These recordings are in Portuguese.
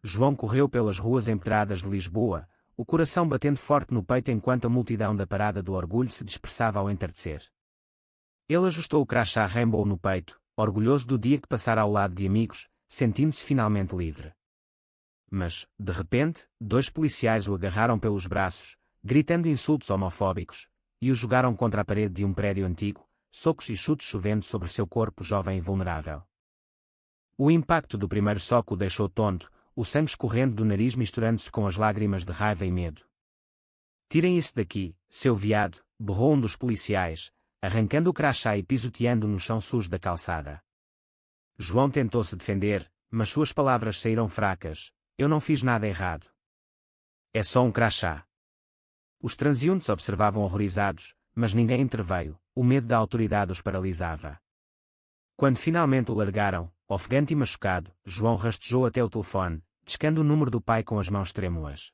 João correu pelas ruas empedradas de Lisboa, o coração batendo forte no peito enquanto a multidão da Parada do Orgulho se dispersava ao entardecer. Ele ajustou o crachá Rainbow no peito, orgulhoso do dia que passara ao lado de amigos, sentindo-se finalmente livre. Mas, de repente, 2 policiais o agarraram pelos braços, gritando insultos homofóbicos, e o jogaram contra a parede de um prédio antigo, socos e chutes chovendo sobre seu corpo jovem e vulnerável. O impacto do primeiro soco o deixou tonto, o sangue escorrendo do nariz misturando-se com as lágrimas de raiva e medo. "Tirem isso daqui, seu viado", berrou um dos policiais, arrancando o crachá e pisoteando no chão sujo da calçada. João tentou se defender, mas suas palavras saíram fracas. "Eu não fiz nada errado. É só um crachá." Os transeuntes observavam horrorizados, mas ninguém interveio, o medo da autoridade os paralisava. Quando finalmente o largaram, ofegante e machucado, João rastejou até o telefone, discando o número do pai com as mãos trêmulas.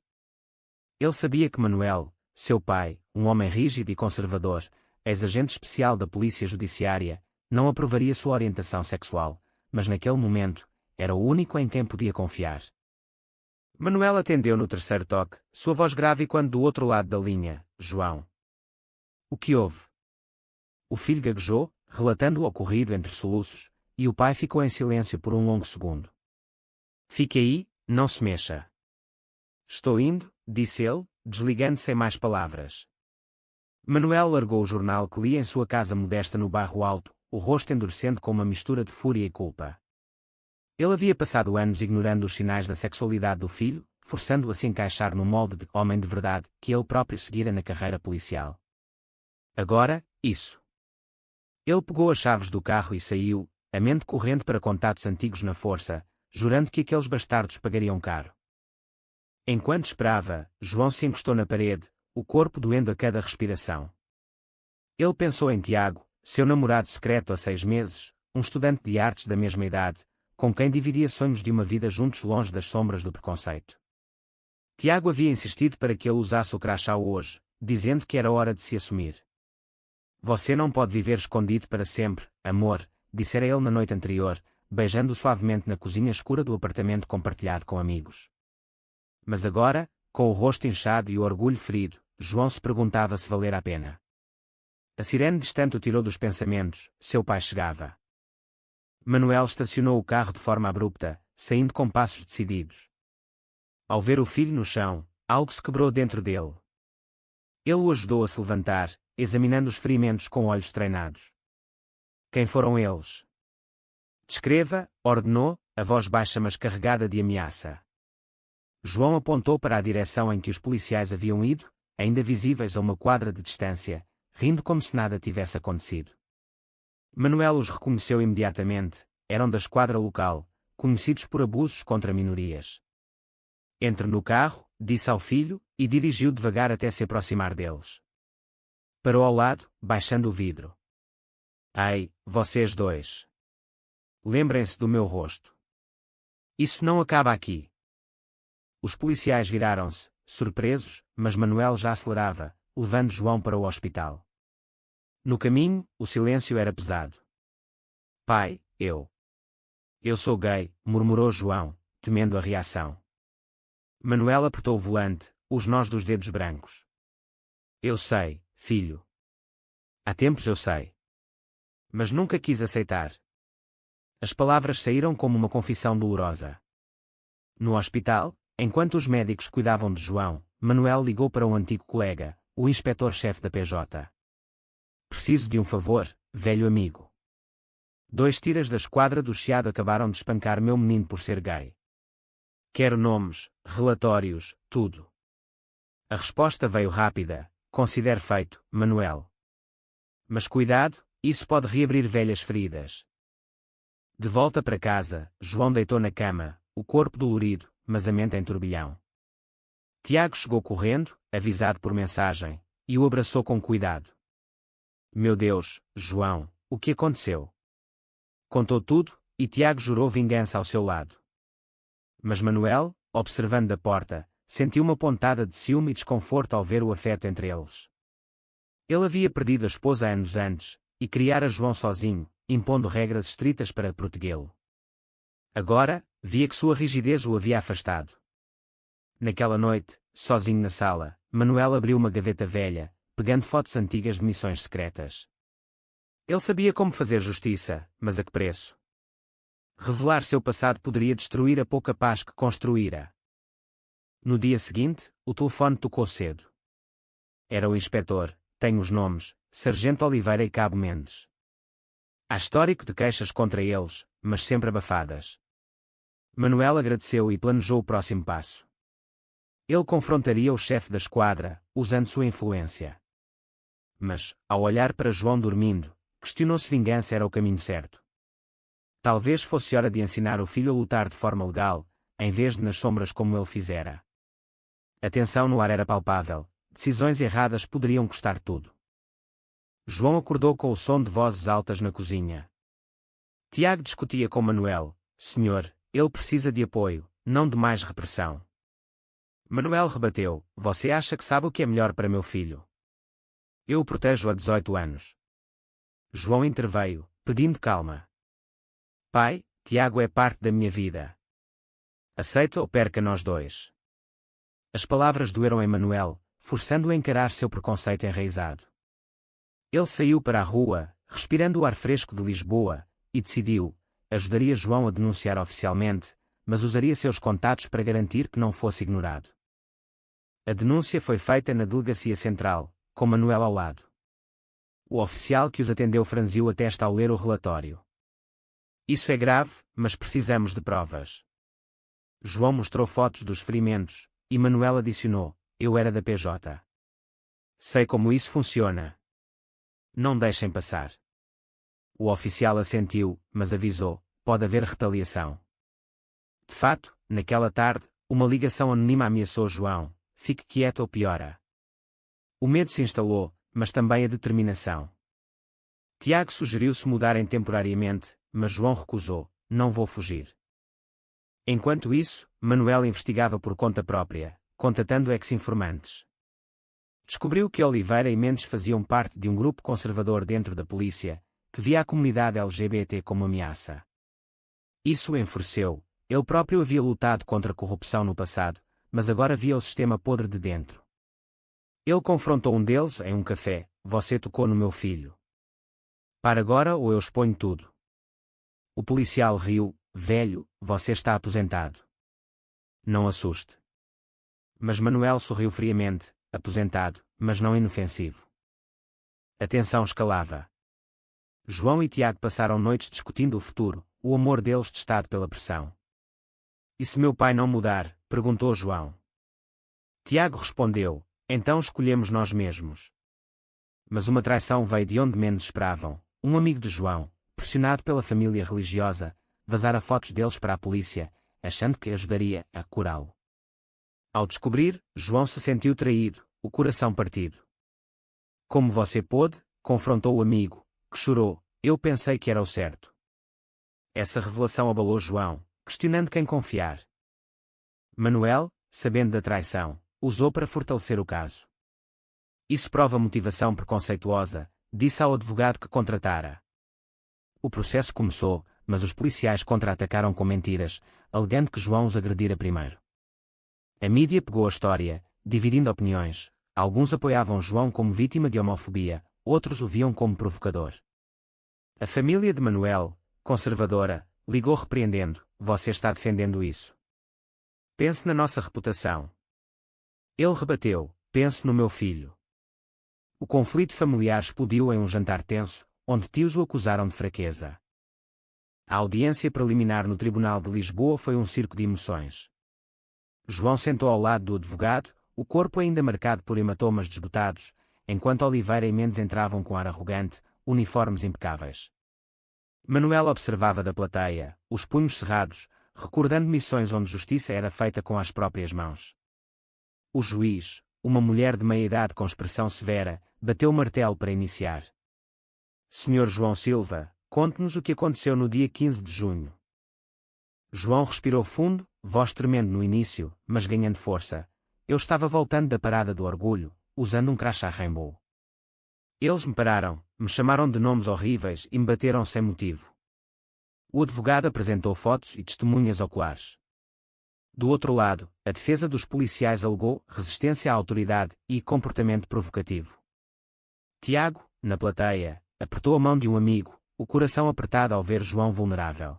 Ele sabia que Manuel, seu pai, um homem rígido e conservador, ex-agente especial da Polícia Judiciária, não aprovaria sua orientação sexual, mas naquele momento, era o único em quem podia confiar. Manuel atendeu no terceiro toque, sua voz grave quando do outro lado da linha: "João. O que houve?" O filho gaguejou, relatando o ocorrido entre soluços, e o pai ficou em silêncio por um longo segundo. "Fique aí, não se mexa." "Estou indo", disse ele, desligando sem mais palavras. Manuel largou o jornal que lia em sua casa modesta no bairro Alto, o rosto endurecendo com uma mistura de fúria e culpa. Ele havia passado anos ignorando os sinais da sexualidade do filho, forçando-o a se encaixar no molde de homem de verdade que ele próprio seguira na carreira policial. Agora, isso. Ele pegou as chaves do carro e saiu, a mente correndo para contatos antigos na força, jurando que aqueles bastardos pagariam caro. Enquanto esperava, João se encostou na parede, o corpo doendo a cada respiração. Ele pensou em Tiago, seu namorado secreto há 6 meses, um estudante de artes da mesma idade, com quem dividia sonhos de uma vida juntos longe das sombras do preconceito. Tiago havia insistido para que ele usasse o crachá hoje, dizendo que era hora de se assumir. "Você não pode viver escondido para sempre, amor", dissera ele na noite anterior, beijando-o suavemente na cozinha escura do apartamento compartilhado com amigos. Mas agora, com o rosto inchado e o orgulho ferido, João se perguntava se valera a pena. A sirene distante o tirou dos pensamentos, seu pai chegava. Manuel estacionou o carro de forma abrupta, saindo com passos decididos. Ao ver o filho no chão, algo se quebrou dentro dele. Ele o ajudou a se levantar, examinando os ferimentos com olhos treinados. "Quem foram eles?" "Descreva", ordenou, a voz baixa mas carregada de ameaça. João apontou para a direção em que os policiais haviam ido, ainda visíveis a uma quadra de distância, rindo como se nada tivesse acontecido. Manuel os reconheceu imediatamente, eram da esquadra local, conhecidos por abusos contra minorias. "Entre no carro", disse ao filho, e dirigiu devagar até se aproximar deles. Parou ao lado, baixando o vidro. "Ei, vocês dois. Lembrem-se do meu rosto. Isso não acaba aqui." Os policiais viraram-se, surpresos, mas Manuel já acelerava, levando João para o hospital. No caminho, o silêncio era pesado. "Pai, eu sou gay", murmurou João, temendo a reação. Manuel apertou o volante, os nós dos dedos brancos. "Eu sei, filho. Há tempos eu sei. Mas nunca quis aceitar." As palavras saíram como uma confissão dolorosa. No hospital, enquanto os médicos cuidavam de João, Manuel ligou para um antigo colega, o inspetor-chefe da PJ. "Preciso de um favor, velho amigo. 2 tiras da esquadra do Chiado acabaram de espancar meu menino por ser gay. Quero nomes, relatórios, tudo." A resposta veio rápida: "Considere feito, Manuel. Mas cuidado, isso pode reabrir velhas feridas." De volta para casa, João deitou na cama, o corpo dolorido, mas a mente em turbilhão. Tiago chegou correndo, avisado por mensagem, e o abraçou com cuidado. "Meu Deus, João, o que aconteceu?" Contou tudo, e Tiago jurou vingança ao seu lado. Mas Manuel, observando da porta, sentiu uma pontada de ciúme e desconforto ao ver o afeto entre eles. Ele havia perdido a esposa anos antes, e criara João sozinho, impondo regras estritas para protegê-lo. Agora, Via que sua rigidez o havia afastado. Naquela noite, sozinho na sala, Manuel abriu uma gaveta velha, pegando fotos antigas de missões secretas. Ele sabia como fazer justiça, mas a que preço? Revelar seu passado poderia destruir a pouca paz que construíra. No dia seguinte, o telefone tocou cedo. Era o inspetor, tenho os nomes, Sargento Oliveira e Cabo Mendes. Há histórico de queixas contra eles, mas sempre abafadas. Manuel agradeceu e planejou o próximo passo. Ele confrontaria o chefe da esquadra, usando sua influência. Mas, ao olhar para João dormindo, questionou se vingança era o caminho certo. Talvez fosse hora de ensinar o filho a lutar de forma legal, em vez de nas sombras como ele fizera. A tensão no ar era palpável, decisões erradas poderiam custar tudo. João acordou com o som de vozes altas na cozinha. Tiago discutia com Manuel, senhor, ele precisa de apoio, não de mais repressão. Manuel rebateu, você acha que sabe o que é melhor para meu filho? Eu o protejo há 18 anos. João interveio, pedindo calma. Pai, Tiago é parte da minha vida. Aceita ou perca nós dois. As palavras doeram em Manuel, forçando-o a encarar seu preconceito enraizado. Ele saiu para a rua, respirando o ar fresco de Lisboa, e decidiu, ajudaria João a denunciar oficialmente, mas usaria seus contatos para garantir que não fosse ignorado. A denúncia foi feita na Delegacia Central, com Manuel ao lado. O oficial que os atendeu franziu a testa ao ler o relatório. Isso é grave, mas precisamos de provas. João mostrou fotos dos ferimentos, e Manuel adicionou, eu era da PJ. Sei como isso funciona. Não deixem passar. O oficial assentiu, mas avisou, pode haver retaliação. De fato, naquela tarde, uma ligação anônima ameaçou João, fique quieto ou piora. O medo se instalou, mas também a determinação. Tiago sugeriu-se mudarem temporariamente, mas João recusou, não vou fugir. Enquanto isso, Manuel investigava por conta própria, contatando ex-informantes. Descobriu que Oliveira e Mendes faziam parte de um grupo conservador dentro da polícia, que via a comunidade LGBT como ameaça. Isso o enfureceu, ele próprio havia lutado contra a corrupção no passado, mas agora via o sistema podre de dentro. Ele confrontou um deles em um café, você tocou no meu filho. Para agora ou eu exponho tudo. O policial riu, velho, você está aposentado. Não assuste. Mas Manuel sorriu friamente, aposentado, mas não inofensivo. A tensão escalava. João e Tiago passaram noites discutindo o futuro, o amor deles testado pela pressão. E se meu pai não mudar? Perguntou João. Tiago respondeu, então escolhemos nós mesmos. Mas uma traição veio de onde menos esperavam, um amigo de João, pressionado pela família religiosa, vazara fotos deles para a polícia, achando que ajudaria a curá-lo. Ao descobrir, João se sentiu traído, o coração partido. Como você pôde? Confrontou o amigo, que chorou, eu pensei que era o certo. Essa revelação abalou João, questionando quem confiar. Manuel, sabendo da traição, usou para fortalecer o caso. Isso prova motivação preconceituosa, disse ao advogado que contratara. O processo começou, mas os policiais contra-atacaram com mentiras, alegando que João os agredira primeiro. A mídia pegou a história, dividindo opiniões, alguns apoiavam João como vítima de homofobia, outros o viam como provocador. A família de Manuel, conservadora, ligou repreendendo, você está defendendo isso. Pense na nossa reputação. Ele rebateu, pense no meu filho. O conflito familiar explodiu em um jantar tenso, onde tios o acusaram de fraqueza. A audiência preliminar no Tribunal de Lisboa foi um circo de emoções. João sentou ao lado do advogado, o corpo ainda marcado por hematomas desbotados, enquanto Oliveira e Mendes entravam com ar arrogante, uniformes impecáveis. Manuel observava da plateia, os punhos cerrados, recordando missões onde justiça era feita com as próprias mãos. O juiz, uma mulher de meia-idade com expressão severa, bateu o martelo para iniciar. Senhor João Silva, conte-nos o que aconteceu no dia 15 de junho. João respirou fundo, voz tremendo no início, mas ganhando força. Eu estava voltando da parada do orgulho, usando um crachá Rainbow. Eles me pararam, me chamaram de nomes horríveis e me bateram sem motivo. O advogado apresentou fotos e testemunhas oculares. Do outro lado, a defesa dos policiais alegou resistência à autoridade e comportamento provocativo. Tiago, na plateia, apertou a mão de um amigo, o coração apertado ao ver João vulnerável.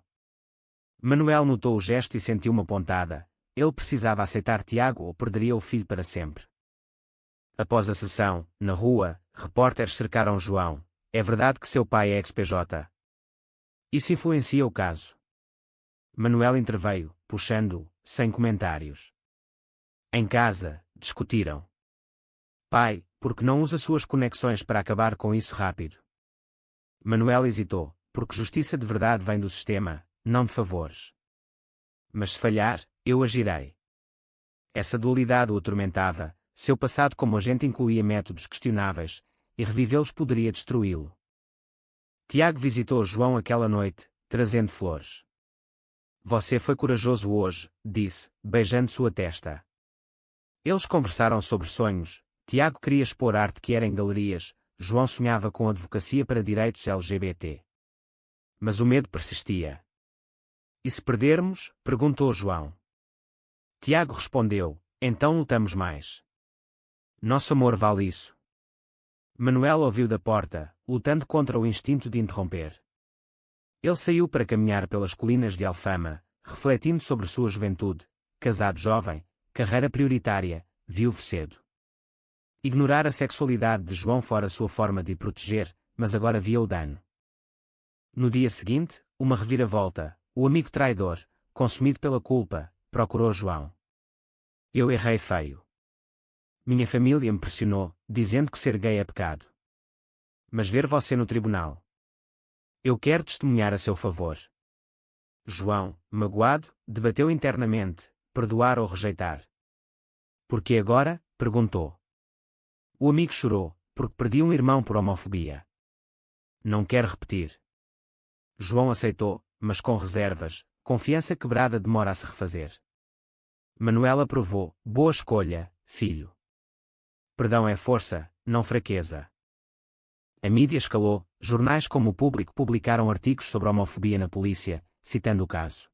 Manuel notou o gesto e sentiu uma pontada. Ele precisava aceitar Tiago ou perderia o filho para sempre. Após a sessão, na rua, repórteres cercaram João. É verdade que seu pai é ex-PJ. Isso influencia o caso. Manuel interveio, puxando-o, sem comentários. Em casa, discutiram. Pai, por que não usa suas conexões para acabar com isso rápido? Manuel hesitou, porque justiça de verdade vem do sistema, não de favores. Mas se falhar, eu agirei. Essa dualidade o atormentava, seu passado como agente incluía métodos questionáveis, e revivê-los poderia destruí-lo. Tiago visitou João aquela noite, trazendo flores. Você foi corajoso hoje, disse, beijando sua testa. Eles conversaram sobre sonhos. Tiago queria expor arte que era em galerias, João sonhava com advocacia para direitos LGBT. Mas o medo persistia. E se perdermos? Perguntou João. Tiago respondeu, então lutamos mais. Nosso amor vale isso. Manuel ouviu da porta, lutando contra o instinto de interromper. Ele saiu para caminhar pelas colinas de Alfama, refletindo sobre sua juventude, casado jovem, carreira prioritária, viúvo cedo. Ignorar a sexualidade de João fora sua forma de proteger, mas agora via o dano. No dia seguinte, uma reviravolta, o amigo traidor, consumido pela culpa, procurou João. Eu errei feio. Minha família me pressionou, dizendo que ser gay é pecado. Mas ver você no tribunal. Eu quero testemunhar a seu favor. João, magoado, debateu internamente, perdoar ou rejeitar. Por que agora? Perguntou. O amigo chorou, porque perdi um irmão por homofobia. Não quero repetir. João aceitou, mas com reservas, confiança quebrada demora a se refazer. Manuel aprovou, boa escolha, filho. Perdão é força, não fraqueza. A mídia escalou, jornais como o Público publicaram artigos sobre homofobia na polícia, citando o caso.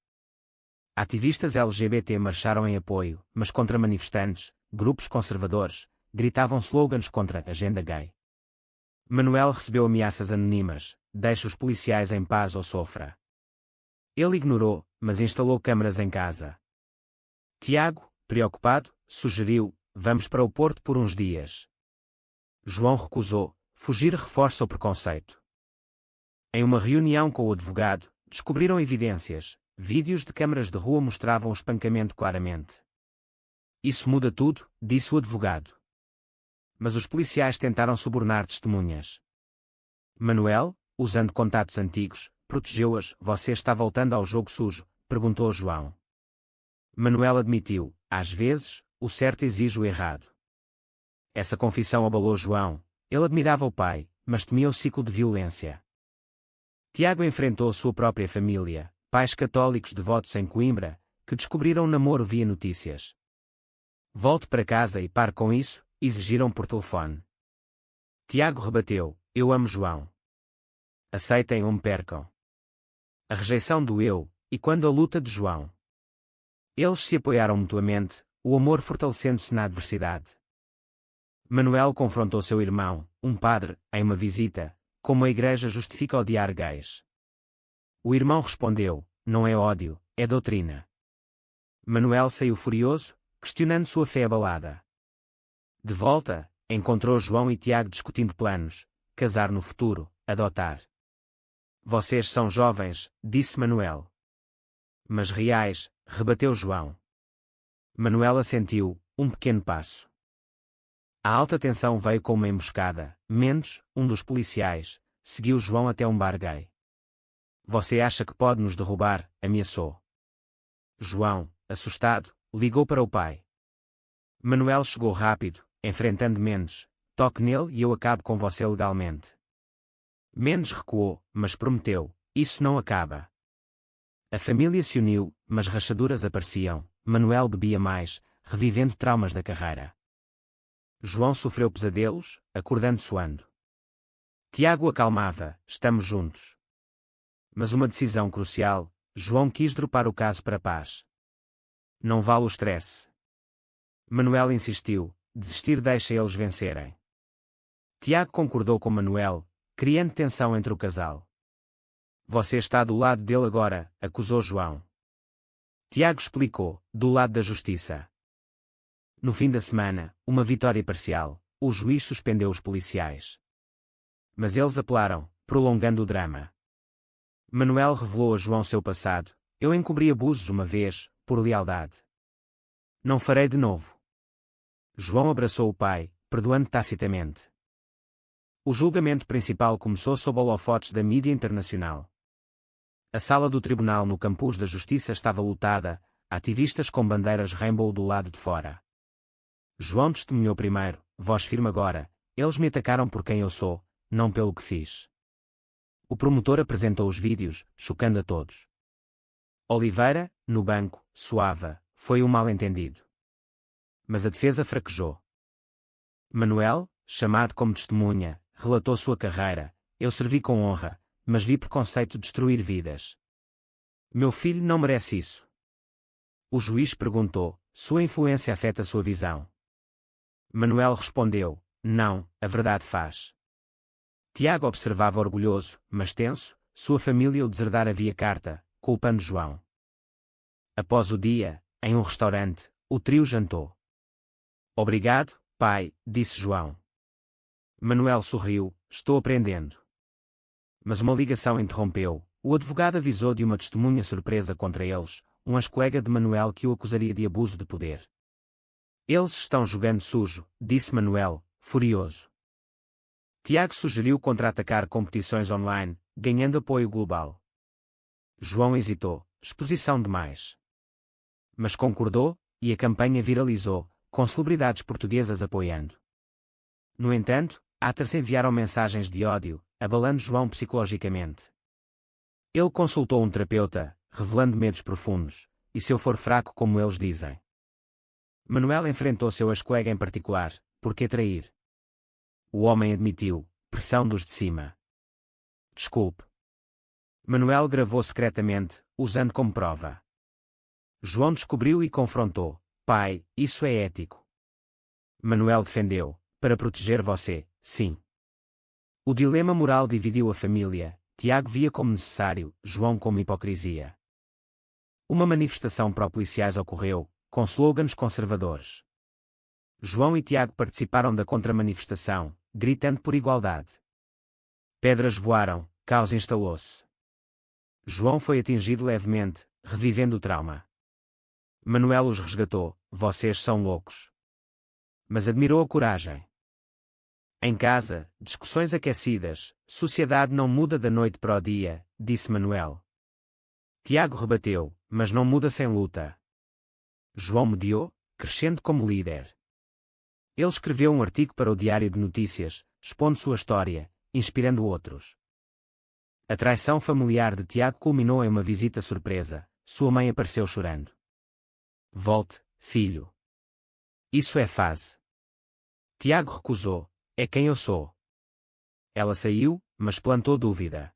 Ativistas LGBT marcharam em apoio, mas contra manifestantes, grupos conservadores, gritavam slogans contra a agenda gay. Manuel recebeu ameaças anônimas, deixe os policiais em paz ou sofra. Ele ignorou, mas instalou câmaras em casa. Tiago, preocupado, sugeriu, vamos para o Porto por uns dias. João recusou, fugir reforça o preconceito. Em uma reunião com o advogado, descobriram evidências, vídeos de câmaras de rua mostravam o espancamento claramente. Isso muda tudo, disse o advogado. Mas os policiais tentaram subornar testemunhas. Manuel, usando contatos antigos, protegeu-as. Você está voltando ao jogo sujo? Perguntou João. Manuel admitiu, às vezes, o certo exige o errado. Essa confissão abalou João. Ele admirava o pai, mas temia o ciclo de violência. Tiago enfrentou sua própria família, pais católicos devotos em Coimbra, que descobriram o namoro via notícias. Volte para casa e pare com isso, exigiram por telefone. Tiago rebateu, eu amo João. Aceitem ou me percam. A rejeição doeu, e quando a luta de João. Eles se apoiaram mutuamente, o amor fortalecendo-se na adversidade. Manuel confrontou seu irmão, um padre, em uma visita, como a igreja justifica odiar gays. O irmão respondeu, não é ódio, é doutrina. Manuel saiu furioso, questionando sua fé abalada. De volta, encontrou João e Tiago discutindo planos, casar no futuro, adotar. Vocês são jovens, disse Manuel. Mas reais, rebateu João. Manuel assentiu, um pequeno passo. A alta tensão veio com uma emboscada. Mendes, um dos policiais, seguiu João até um bar gay. Você acha que pode nos derrubar? Ameaçou. João, assustado, ligou para o pai. Manuel chegou rápido, enfrentando Mendes. Toque nele e eu acabo com você legalmente. Mendes recuou, mas prometeu, isso não acaba. A família se uniu, mas rachaduras apareciam. Manuel bebia mais, revivendo traumas da carreira. João sofreu pesadelos, acordando suando. Tiago acalmava, estamos juntos. Mas uma decisão crucial, João quis dropar o caso para a paz. Não vale o stress. Manuel insistiu, desistir deixa eles vencerem. Tiago concordou com Manuel, criando tensão entre o casal. Você está do lado dele agora, acusou João. Tiago explicou, do lado da justiça. No fim da semana, uma vitória parcial, o juiz suspendeu os policiais. Mas eles apelaram, prolongando o drama. Manuel revelou a João seu passado. Eu encobri abusos uma vez, por lealdade. Não farei de novo. João abraçou o pai, perdoando tacitamente. O julgamento principal começou sob holofotes da mídia internacional. A sala do tribunal no campus da Justiça estava lotada, ativistas com bandeiras Rainbow do lado de fora. João testemunhou primeiro, voz firme agora, eles me atacaram por quem eu sou, não pelo que fiz. O promotor apresentou os vídeos, chocando a todos. Oliveira, no banco, suava, foi um mal-entendido. Mas a defesa fraquejou. Manuel, chamado como testemunha, relatou sua carreira, eu servi com honra, mas vi preconceito destruir vidas. Meu filho não merece isso. O juiz perguntou, sua influência afeta sua visão? Manuel respondeu, não, a verdade faz. Tiago observava orgulhoso, mas tenso, sua família o deserdara via carta, culpando João. Após o dia, em um restaurante, o trio jantou. Obrigado, pai, disse João. Manuel sorriu, estou aprendendo. Mas uma ligação interrompeu, o advogado avisou de uma testemunha surpresa contra eles, um ex-colega de Manuel que o acusaria de abuso de poder. Eles estão jogando sujo, disse Manuel, furioso. Tiago sugeriu contra-atacar competições online, ganhando apoio global. João hesitou, exposição demais. Mas concordou, e a campanha viralizou, com celebridades portuguesas apoiando. No entanto, haters enviaram mensagens de ódio, abalando João psicologicamente. Ele consultou um terapeuta, revelando medos profundos, e se eu for fraco como eles dizem. Manuel enfrentou seu ex-colega em particular, por que trair? O homem admitiu, pressão dos de cima. Desculpe. Manuel gravou secretamente, usando como prova. João descobriu e confrontou, pai, isso é ético. Manuel defendeu, para proteger você, sim. O dilema moral dividiu a família, Tiago via como necessário, João como hipocrisia. Uma manifestação pró-policiais ocorreu, com slogans conservadores. João e Tiago participaram da contramanifestação, gritando por igualdade. Pedras voaram, caos instalou-se. João foi atingido levemente, revivendo o trauma. Manuel os resgatou, vocês são loucos. Mas admirou a coragem. Em casa, discussões aquecidas, sociedade não muda da noite para o dia, disse Manuel. Tiago rebateu, mas não muda sem luta. João mediou, crescendo como líder. Ele escreveu um artigo para o Diário de Notícias, expondo sua história, inspirando outros. A traição familiar de Tiago culminou em uma visita surpresa, sua mãe apareceu chorando. Volte, filho. Isso é fase. Tiago recusou, é quem eu sou. Ela saiu, mas plantou dúvida.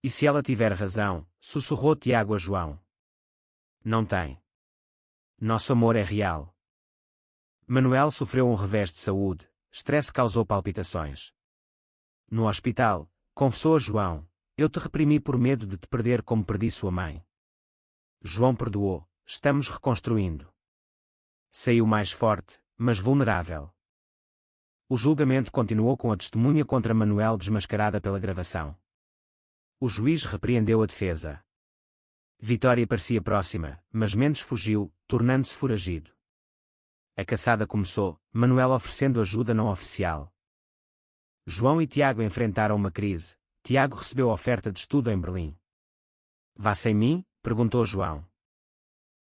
E se ela tiver razão, sussurrou Tiago a João. Não tem. Nosso amor é real. Manuel sofreu um revés de saúde, estresse causou palpitações. No hospital, confessou a João, eu te reprimi por medo de te perder como perdi sua mãe. João perdoou, estamos reconstruindo. Saiu mais forte, mas vulnerável. O julgamento continuou com a testemunha contra Manuel desmascarada pela gravação. O juiz repreendeu a defesa. Vitória parecia próxima, mas Mendes fugiu, tornando-se foragido. A caçada começou, Manuel oferecendo ajuda não oficial. João e Tiago enfrentaram uma crise. Tiago recebeu oferta de estudo em Berlim. Vá sem mim? Perguntou João.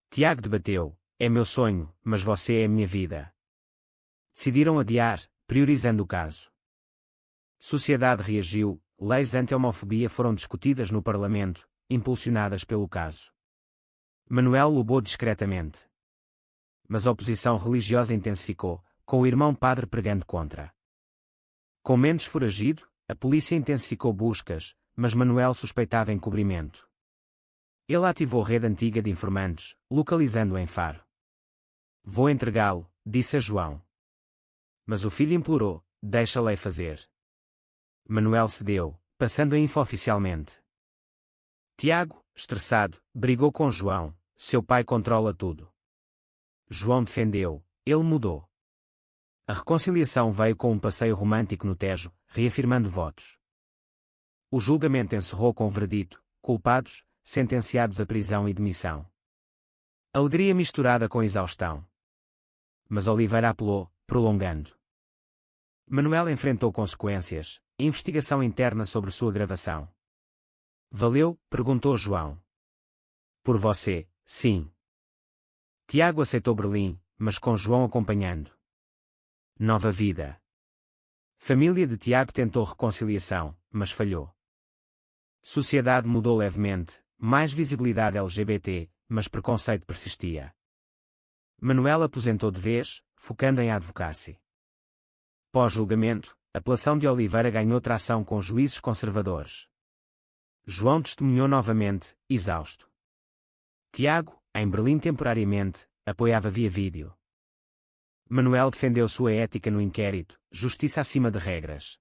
Tiago debateu, é meu sonho, mas você é a minha vida. Decidiram adiar, priorizando o caso. Sociedade reagiu, leis anti-homofobia foram discutidas no Parlamento, impulsionadas pelo caso. Manuel lobou discretamente. Mas a oposição religiosa intensificou, com o irmão padre pregando contra. Com Mendes foragido, a polícia intensificou buscas, mas Manuel suspeitava encobrimento. Ele ativou a rede antiga de informantes, localizando-o em Faro. Vou entregá-lo, disse a João. Mas o filho implorou, deixa-lhe fazer. Manuel cedeu, passando a info oficialmente. Tiago, estressado, brigou com João, seu pai controla tudo. João defendeu, ele mudou. A reconciliação veio com um passeio romântico no Tejo, reafirmando votos. O julgamento encerrou com o veredito, culpados, sentenciados à prisão e demissão. Alegria misturada com exaustão. Mas Oliveira apelou, prolongando. Manuel enfrentou consequências, investigação interna sobre sua gravação. Valeu? Perguntou João. Por você, sim. Tiago aceitou Berlim, mas com João acompanhando. Nova vida. Família de Tiago tentou reconciliação, mas falhou. Sociedade mudou levemente, mais visibilidade LGBT, mas preconceito persistia. Manuel aposentou de vez, focando em advocacy. Pós-julgamento, a apelação de Oliveira ganhou tração com juízes conservadores. João testemunhou novamente, exausto. Tiago, em Berlim temporariamente, apoiava via vídeo. Manuel defendeu sua ética no inquérito, justiça acima de regras.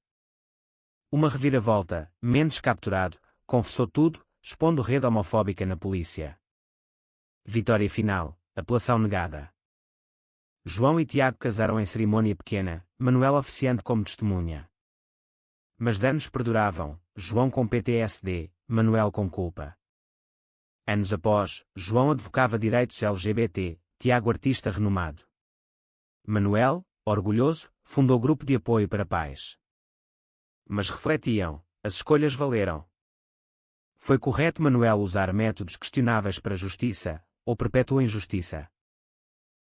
Uma reviravolta, Mendes capturado, confessou tudo, expondo rede homofóbica na polícia. Vitória final, apelação negada. João e Tiago casaram em cerimônia pequena, Manuel oficiando como testemunha. Mas danos perduravam, João com PTSD, Manuel com culpa. Anos após, João advocava direitos LGBT, Tiago artista renomado. Manuel, orgulhoso, fundou grupo de apoio para pais. Mas refletiam, as escolhas valeram. Foi correto Manuel usar métodos questionáveis para a justiça, ou perpetuou a injustiça?